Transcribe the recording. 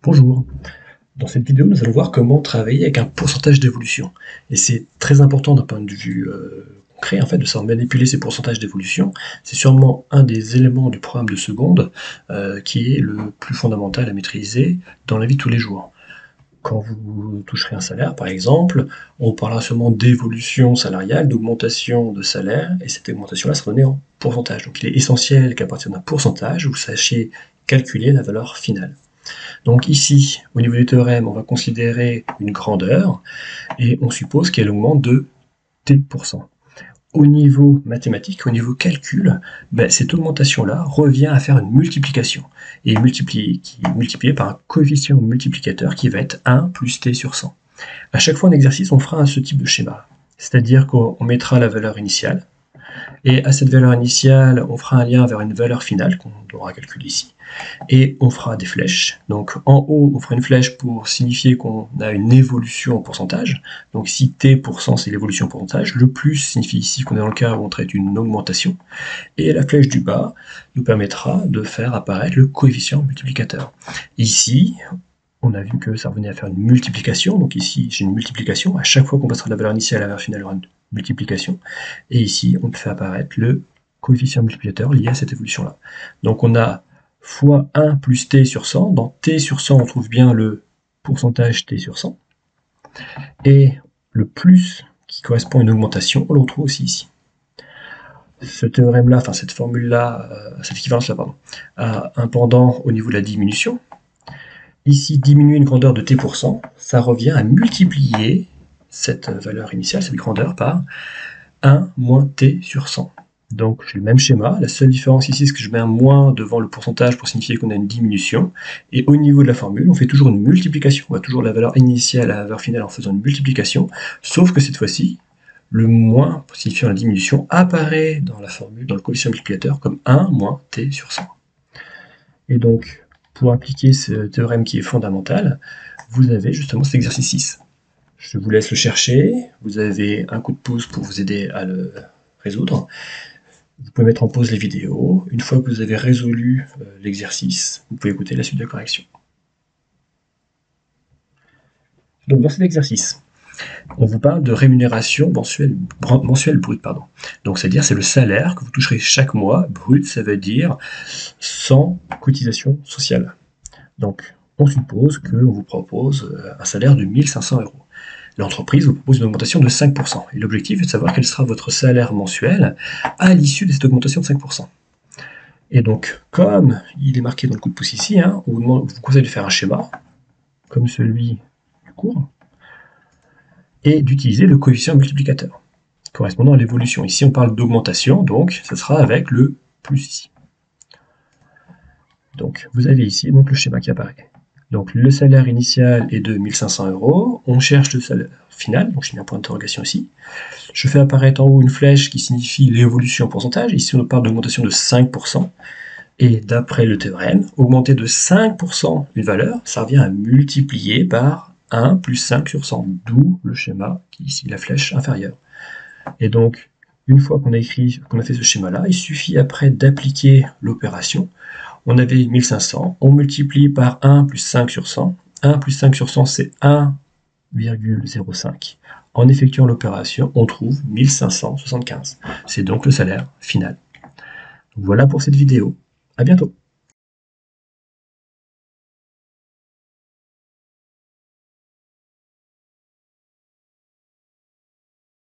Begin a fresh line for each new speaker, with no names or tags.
Bonjour, dans cette vidéo nous allons voir comment travailler avec un pourcentage d'évolution. Et c'est très important d'un point de vue concret en fait, de savoir manipuler ces pourcentages d'évolution. C'est sûrement un des éléments du programme de seconde qui est le plus fondamental à maîtriser dans la vie de tous les jours. Quand vous toucherez un salaire par exemple, on parlera sûrement d'évolution salariale, d'augmentation de salaire, et cette augmentation-là sera donnée en pourcentage. Donc il est essentiel qu'à partir d'un pourcentage, vous sachiez calculer la valeur finale. Donc ici, au niveau du théorème, on va considérer une grandeur et on suppose qu'elle augmente de t%. Au niveau mathématique, au niveau calcul, cette augmentation-là revient à faire une multiplication et multipliée par un coefficient multiplicateur qui va être 1 plus t sur 100. À chaque fois en exercice, on fera ce type de schéma, c'est-à-dire qu'on mettra la valeur initiale, et à cette valeur initiale, on fera un lien vers une valeur finale qu'on aura calculée ici. Et on fera des flèches. Donc en haut, on fera une flèche pour signifier qu'on a une évolution en pourcentage. Donc si t%, c'est l'évolution en pourcentage. Le plus signifie ici qu'on est dans le cas où on traite une augmentation. Et la flèche du bas nous permettra de faire apparaître le coefficient multiplicateur. Ici, on a vu que ça revenait à faire une multiplication. Donc ici, j'ai une multiplication. À chaque fois qu'on passera de la valeur initiale à la valeur finale, il y aura une multiplication. Et ici, on fait apparaître le coefficient multiplicateur lié à cette évolution-là. Donc on a fois 1 plus t sur 100. Dans t sur 100, on trouve bien le pourcentage t sur 100. Et le plus qui correspond à une augmentation, on le retrouve aussi ici. Ce théorème-là, enfin cette formule-là, cette équivalence-là, pardon, a un pendant au niveau de la diminution. Ici, diminuer une grandeur de t%, ça revient à multiplier cette valeur initiale, cette grandeur, par 1 moins t sur 100. Donc j'ai le même schéma, la seule différence ici c'est que je mets un moins devant le pourcentage pour signifier qu'on a une diminution, et au niveau de la formule, on fait toujours une multiplication, on va toujours la valeur initiale à la valeur finale en faisant une multiplication, sauf que cette fois-ci, le moins signifiant la diminution apparaît dans la formule, dans le coefficient multiplicateur, comme 1 moins t sur 100. Et donc, pour appliquer ce théorème qui est fondamental, vous avez justement cet exercice 6. Je vous laisse le chercher, vous avez un coup de pouce pour vous aider à le résoudre. Vous pouvez mettre en pause les vidéos. Une fois que vous avez résolu l'exercice, vous pouvez écouter la suite de correction. Donc dans cet exercice, on vous parle de rémunération mensuelle brute. Donc c'est-à-dire c'est le salaire que vous toucherez chaque mois. Brut, ça veut dire sans cotisation sociale. Donc on suppose qu'on vous propose un salaire de 1 500 €. L'entreprise vous propose une augmentation de 5%. Et l'objectif est de savoir quel sera votre salaire mensuel à l'issue de cette augmentation de 5%. Et donc, comme il est marqué dans le coup de pouce ici, on vous conseille de faire un schéma, comme celui du cours, et d'utiliser le coefficient multiplicateur, correspondant à l'évolution. Ici, on parle d'augmentation, donc ça sera avec le plus ici. Donc, vous avez ici donc, le schéma qui apparaît. Donc le salaire initial est de 1 500 €, on cherche le salaire final, donc je mets un point d'interrogation ici. Je fais apparaître en haut une flèche qui signifie l'évolution en pourcentage, ici on parle d'augmentation de 5%, et d'après le théorème, augmenter de 5% une valeur, ça revient à multiplier par 1 plus 5 sur 100, d'où le schéma qui est ici la flèche inférieure. Et donc, une fois qu'on a fait ce schéma-là, il suffit après d'appliquer l'opération. On avait 1500, on multiplie par 1 plus 5 sur 100. 1 plus 5 sur 100, c'est 1,05. En effectuant l'opération, on trouve 1575. C'est donc le salaire final. Voilà pour cette vidéo. À bientôt.